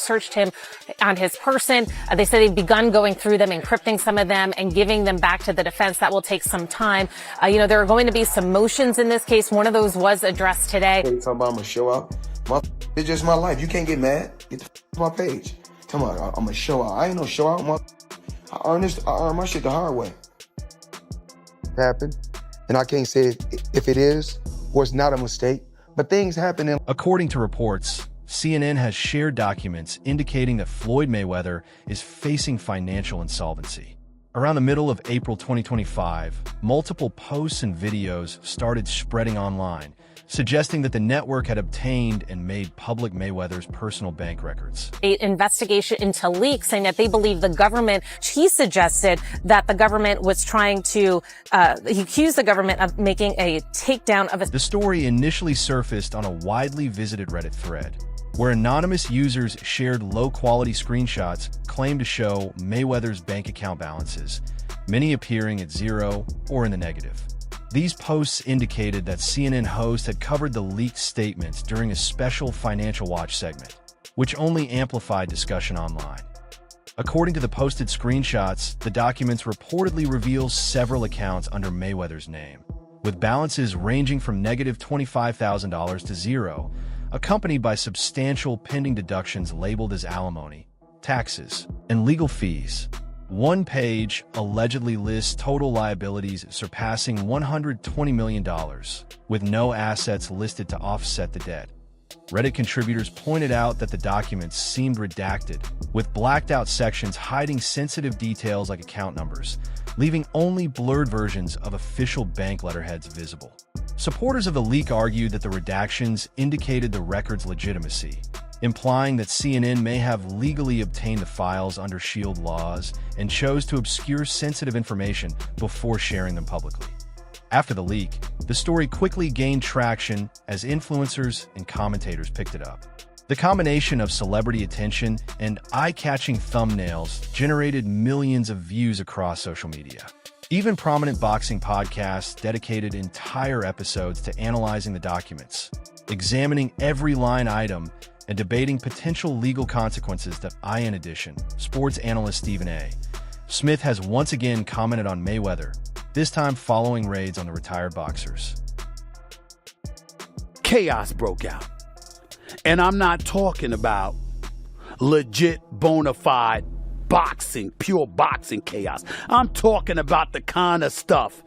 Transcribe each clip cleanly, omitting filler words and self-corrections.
searched him on his person. They said they've begun going through them, encrypting some of them, and giving them back to the defense. That will take some time. There are going to be some motions in this case. One of those was addressed today. Talking about I'm gonna show out. It's just my life. You can't get mad. Get the off my page. Tell me I'm gonna show out. I ain't no show out. I earned my shit the hard way. Happened, and I can't say if it is or it's not a mistake. But things happen. According to reports, CNN has shared documents indicating that Floyd Mayweather is facing financial insolvency. Around the middle of April 2025, multiple posts and videos started spreading online, suggesting that the network had obtained and made public Mayweather's personal bank records. An investigation into leaks saying that they believe the government, he suggested that the government was trying to, he accused the government of making a takedown of The story initially surfaced on a widely visited Reddit thread, where anonymous users shared low-quality screenshots claimed to show Mayweather's bank account balances, many appearing at zero or in the negative. These posts indicated that CNN host had covered the leaked statements during a special Financial Watch segment, which only amplified discussion online. According to the posted screenshots, the documents reportedly reveal several accounts under Mayweather's name, with balances ranging from negative $25,000 to zero, accompanied by substantial pending deductions labeled as alimony, taxes, and legal fees. One page allegedly lists total liabilities surpassing $120 million, with no assets listed to offset the debt. Reddit contributors pointed out that the documents seemed redacted, with blacked-out sections hiding sensitive details like account numbers, leaving only blurred versions of official bank letterheads visible. Supporters of the leak argued that the redactions indicated the record's legitimacy, implying that CNN may have legally obtained the files under SHIELD laws and chose to obscure sensitive information before sharing them publicly. After the leak, the story quickly gained traction as influencers and commentators picked it up. The combination of celebrity attention and eye-catching thumbnails generated millions of views across social media. Even prominent boxing podcasts dedicated entire episodes to analyzing the documents, examining every line item, and debating potential legal consequences. In addition, sports analyst Stephen A. Smith has once again commented on Mayweather, this time following raids on the retired boxers. Chaos broke out. And I'm not talking about legit, bona fide boxing, pure boxing chaos. I'm talking about the kind of stuff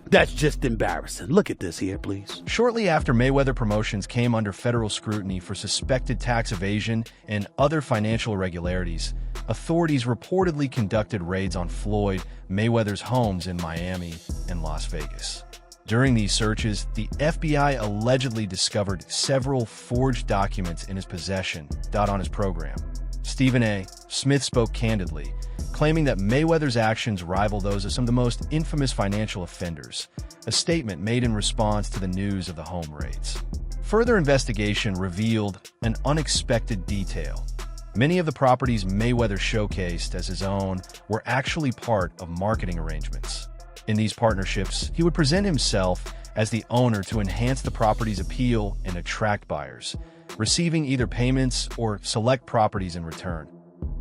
that's just embarrassing. Look at this here, please. Shortly after Mayweather Promotions came under federal scrutiny for suspected tax evasion and other financial irregularities, authorities reportedly conducted raids on Floyd Mayweather's homes in Miami and Las Vegas. During these searches, the FBI allegedly discovered several forged documents in his possession. On his program, Stephen A. Smith spoke candidly, claiming that Mayweather's actions rival those of some of the most infamous financial offenders, a statement made in response to the news of the home raids. Further investigation revealed an unexpected detail. Many of the properties Mayweather showcased as his own were actually part of marketing arrangements. In these partnerships, he would present himself as the owner to enhance the property's appeal and attract buyers, receiving either payments or select properties in return.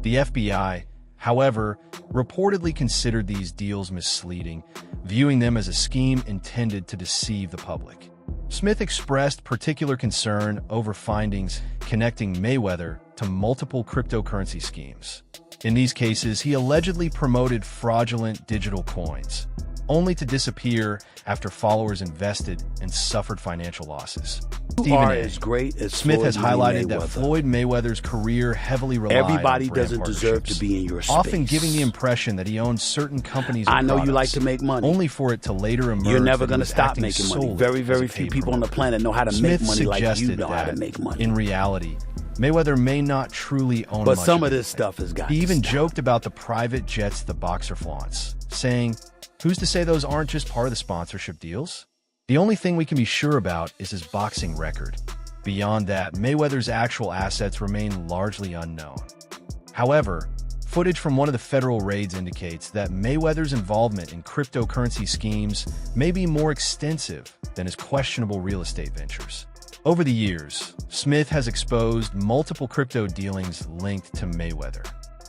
The FBI, however, reportedly considered these deals misleading, viewing them as a scheme intended to deceive the public. Smith expressed particular concern over findings connecting Mayweather to multiple cryptocurrency schemes. In these cases, he allegedly promoted fraudulent digital coins, only to disappear after followers invested and suffered financial losses. Stephen A. Smith has highlighted that Floyd Mayweather's career heavily relied Everybody on brand doesn't deserve to be in your space. often giving the impression that he owns certain companies and I know you products, like to make money. only for it to later emerge You're never going to stop making money. Very, very few people on the planet know how to make money like you know how to make money. In reality, Mayweather may not truly own but much some of of this stuff has got He to even stop. joked about the private jets the boxer flaunts, saying, "Who's to say those aren't just part of the sponsorship deals? The only thing we can be sure about is his boxing record. Beyond that, Mayweather's actual assets remain largely unknown." However, footage from one of the federal raids indicates that Mayweather's involvement in cryptocurrency schemes may be more extensive than his questionable real estate ventures. Over the years, Smith has exposed multiple crypto dealings linked to Mayweather.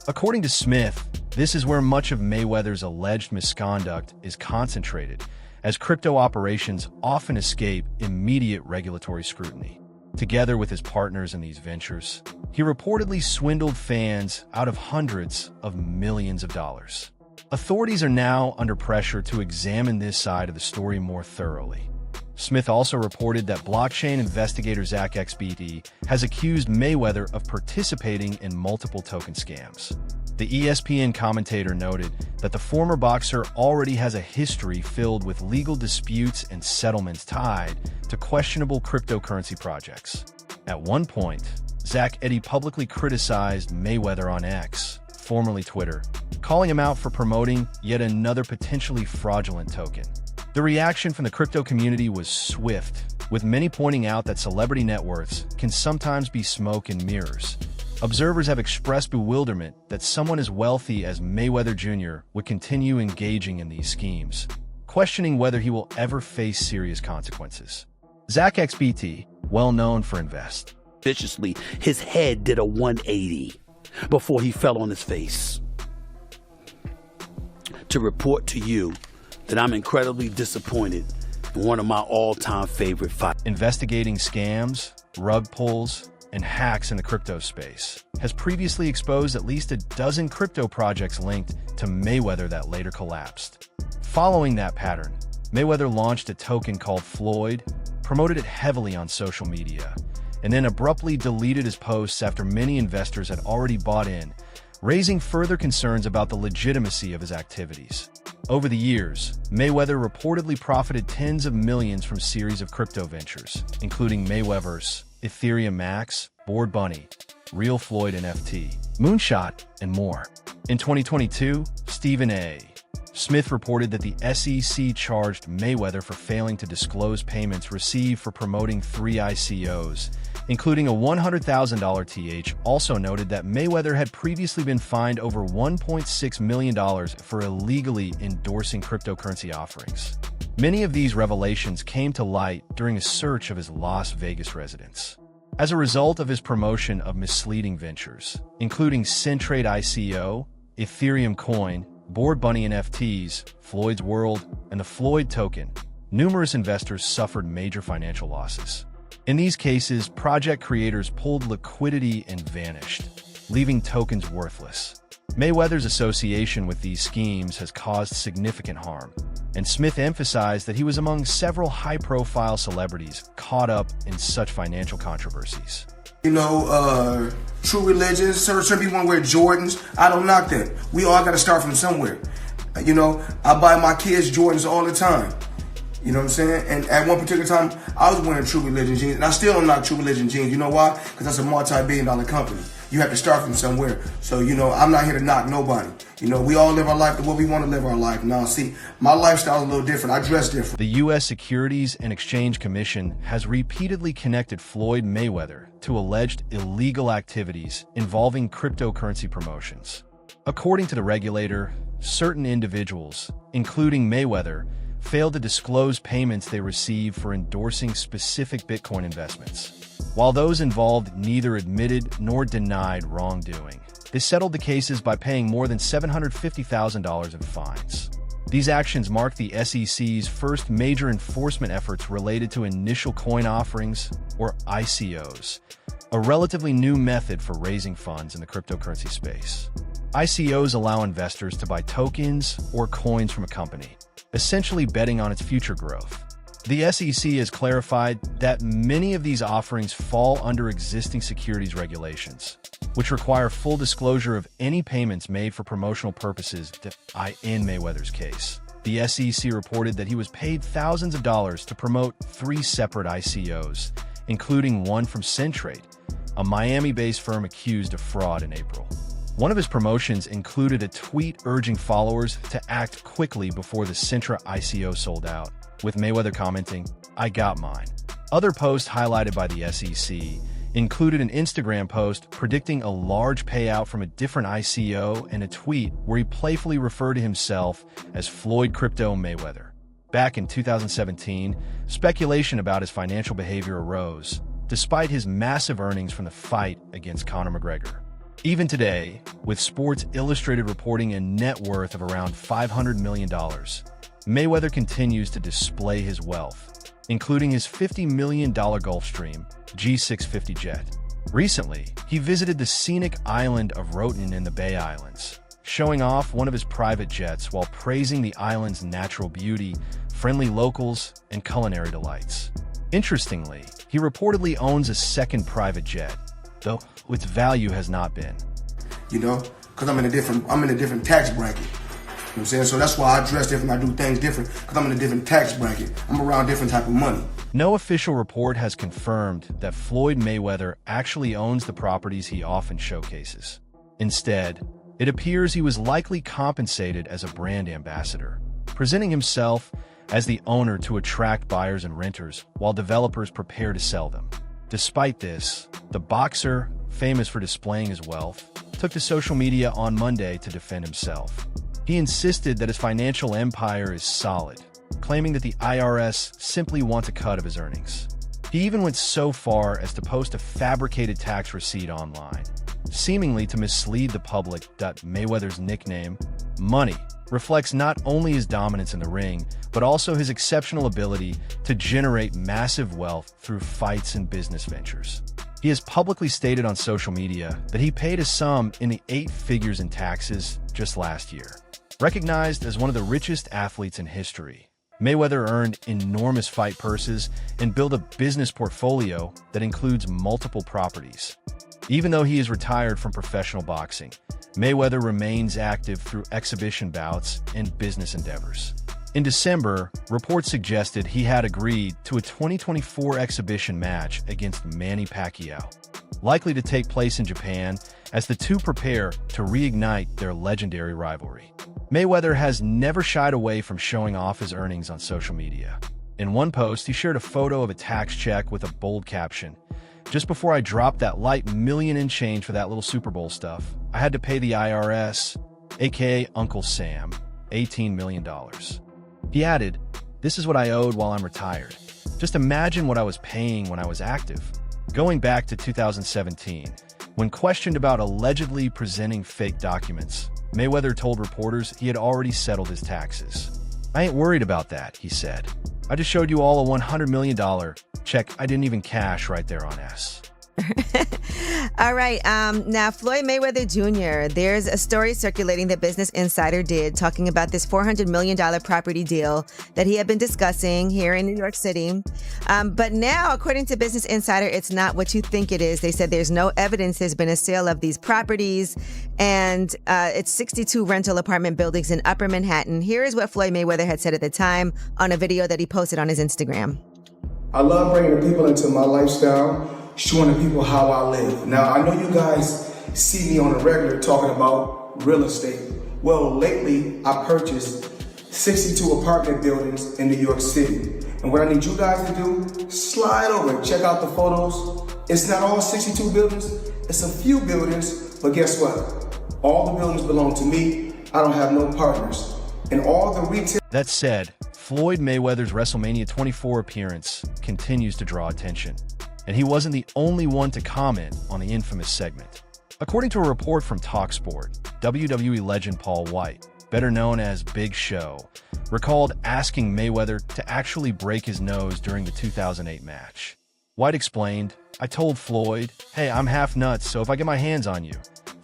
According to Smith, this is where much of Mayweather's alleged misconduct is concentrated, as crypto operations often escape immediate regulatory scrutiny. Together with his partners in these ventures, he reportedly swindled fans out of hundreds of millions of dollars. Authorities are now under pressure to examine this side of the story more thoroughly. Smith also reported that blockchain investigator Zach XBT has accused Mayweather of participating in multiple token scams. The ESPN commentator noted that the former boxer already has a history filled with legal disputes and settlements tied to questionable cryptocurrency projects. At one point, Zach Eddy publicly criticized Mayweather on X, formerly Twitter, calling him out for promoting yet another potentially fraudulent token. The reaction from the crypto community was swift, with many pointing out that celebrity net worths can sometimes be smoke and mirrors. Observers have expressed bewilderment that someone as wealthy as Mayweather Jr. would continue engaging in these schemes, questioning whether he will ever face serious consequences. Zach XBT, well known for invest. Viciously, his head did a 180 before he fell on his face. To report to you that I'm incredibly disappointed in one of my all-time favorite fights. Investigating scams, rug pulls, and hacks in the crypto space has previously exposed at least a dozen crypto projects linked to Mayweather that later collapsed. Following that pattern, Mayweather launched a token called Floyd, promoted it heavily on social media, and then abruptly deleted his posts after many investors had already bought in, raising further concerns about the legitimacy of his activities. Over the years, Mayweather reportedly profited tens of millions from series of crypto ventures, including Mayweather's, Ethereum Max, Bored Bunny, Real Floyd NFT, Moonshot, and more. In 2022, Stephen A. Smith reported that the SEC charged Mayweather for failing to disclose payments received for promoting 3 ICOs, including a $100,000 TH. Also noted that Mayweather had previously been fined over $1.6 million for illegally endorsing cryptocurrency offerings. Many of these revelations came to light during a search of his Las Vegas residence. As a result of his promotion of misleading ventures, including Centrade ICO, Ethereum Coin, Bored Bunny NFTs, Floyd's World, and the Floyd token, numerous investors suffered major financial losses. In these cases, project creators pulled liquidity and vanished, leaving tokens worthless. Mayweather's association with these schemes has caused significant harm, and Smith emphasized that he was among several high-profile celebrities caught up in such financial controversies. You know, true religions, certain people wear Jordans. I don't knock that. We all got to start from somewhere. You know, I buy my kids Jordans all the time. You know what I'm saying? And at one particular time, I was wearing True Religion jeans, and I still don't knock True Religion jeans. You know why? Because that's a multi-billion-dollar company. You have to start from somewhere. So, you know, I'm not here to knock nobody. You know, we all live our life the way we want to live our life. Now, see, my lifestyle is a little different. I dress different. The U.S. Securities and Exchange Commission has repeatedly connected Floyd Mayweather to alleged illegal activities involving cryptocurrency promotions. According to the regulator, certain individuals, including Mayweather, failed to disclose payments they received for endorsing specific Bitcoin investments. While those involved neither admitted nor denied wrongdoing, they settled the cases by paying more than $750,000 in fines. These actions mark the SEC's first major enforcement efforts related to initial coin offerings, or ICOs, a relatively new method for raising funds in the cryptocurrency space. ICOs allow investors to buy tokens or coins from a company, essentially betting on its future growth. The SEC has clarified that many of these offerings fall under existing securities regulations, which require full disclosure of any payments made for promotional purposes. In Mayweather's case, the SEC reported that he was paid thousands of dollars to promote 3 separate ICOs, including one from Centrade, a Miami-based firm accused of fraud in April. One of his promotions included a tweet urging followers to act quickly before the Centra ICO sold out, with Mayweather commenting, "I got mine." Other posts highlighted by the SEC included an Instagram post predicting a large payout from a different ICO and a tweet where he playfully referred to himself as Floyd Crypto Mayweather. Back in 2017, speculation about his financial behavior arose, despite his massive earnings from the fight against Conor McGregor. Even today, with Sports Illustrated reporting a net worth of around $500 million, Mayweather continues to display his wealth, including his $50 million Gulfstream G650 jet. Recently, he visited the scenic island of Roatan in the Bay Islands, showing off one of his private jets while praising the island's natural beauty, friendly locals, and culinary delights. Interestingly, he reportedly owns a second private jet, though its value has not been. You know, because I'm in a different tax bracket. You know what I'm saying? So that's why I dress different, I do things different, because I'm in a different tax bracket. I'm around different type of money. No official report has confirmed that Floyd Mayweather actually owns the properties he often showcases. Instead, it appears he was likely compensated as a brand ambassador, presenting himself as the owner to attract buyers and renters while developers prepare to sell them. Despite this, the boxer, famous for displaying his wealth, took to social media on Monday to defend himself. He insisted that his financial empire is solid, claiming that the IRS simply wants a cut of his earnings. He even went so far as to post a fabricated tax receipt online, seemingly to mislead the public that Mayweather's nickname, Money, reflects not only his dominance in the ring, but also his exceptional ability to generate massive wealth through fights and business ventures. He has publicly stated on social media that he paid a sum in the 8 figures in taxes just last year. Recognized as one of the richest athletes in history, Mayweather earned enormous fight purses and built a business portfolio that includes multiple properties. Even though he is retired from professional boxing, Mayweather remains active through exhibition bouts and business endeavors. In December, reports suggested he had agreed to a 2024 exhibition match against Manny Pacquiao, likely to take place in Japan as the two prepare to reignite their legendary rivalry. Mayweather has never shied away from showing off his earnings on social media. In one post, he shared a photo of a tax check with a bold caption, "Just before I dropped that light million in change for that little Super Bowl stuff, I had to pay the IRS, aka Uncle Sam, $18 million. He added, "This is what I owed while I'm retired. Just imagine what I was paying when I was active." Going back to 2017, when questioned about allegedly presenting fake documents, Mayweather told reporters he had already settled his taxes. "I ain't worried about that," he said. "I just showed you all a $100 million check I didn't even cash right there on S." All right. Now, Floyd Mayweather Jr., there's a story circulating that Business Insider did talking about this $400 million property deal that he had been discussing here in New York City. But now, according to Business Insider, it's not what you think it is. They said there's no evidence there's been a sale of these properties, and it's 62 rental apartment buildings in Upper Manhattan. Here is what Floyd Mayweather had said at the time on a video that he posted on his Instagram. I love bringing the people into my lifestyle, showing the people how I live. Now, I know you guys see me on a regular talking about real estate. Well, lately, I purchased 62 apartment buildings in New York City. And what I need you guys to do, slide over and check out the photos. It's not all 62 buildings, it's a few buildings, but guess what? All the buildings belong to me. I don't have no partners. And all the retail... That said, Floyd Mayweather's WrestleMania 24 appearance continues to draw attention, and he wasn't the only one to comment on the infamous segment. According to a report from TalkSport, WWE legend Paul White, better known as Big Show, recalled asking Mayweather to actually break his nose during the 2008 match. White explained, "I told Floyd, hey, I'm half nuts, so if I get my hands on you,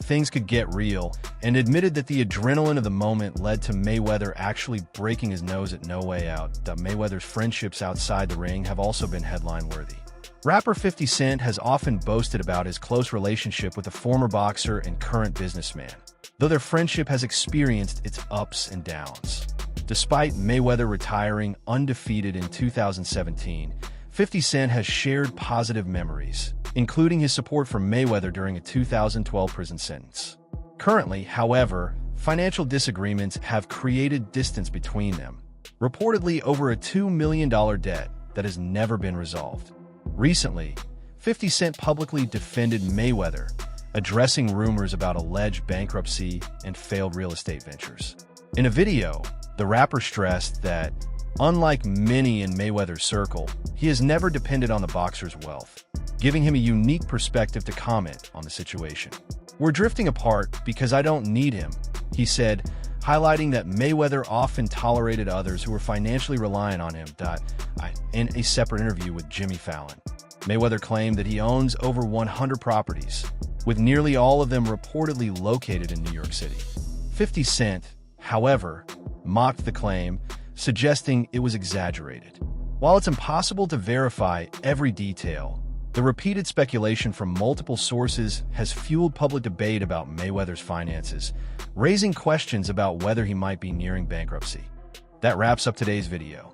things could get real," and admitted that the adrenaline of the moment led to Mayweather actually breaking his nose at No Way Out. That Mayweather's friendships outside the ring have also been headline-worthy. Rapper 50 Cent has often boasted about his close relationship with a former boxer and current businessman, though their friendship has experienced its ups and downs. Despite Mayweather retiring undefeated in 2017, 50 Cent has shared positive memories, including his support for Mayweather during a 2012 prison sentence. Currently, however, financial disagreements have created distance between them, reportedly over a $2 million debt that has never been resolved. Recently, 50 Cent publicly defended Mayweather, addressing rumors about alleged bankruptcy and failed real estate ventures. In a video, the rapper stressed that Unlike many in Mayweather's circle, he has never depended on the boxer's wealth, giving him a unique perspective to comment on the situation. "We're drifting apart because I don't need him," he said, highlighting that Mayweather often tolerated others who were financially reliant on him. In a separate interview with Jimmy Fallon, Mayweather claimed that he owns over 100 properties, with nearly all of them reportedly located in New York City. 50 Cent, however, mocked the claim, suggesting it was exaggerated. While it's impossible to verify every detail, the repeated speculation from multiple sources has fueled public debate about Mayweather's finances, raising questions about whether he might be nearing bankruptcy. That wraps up today's video.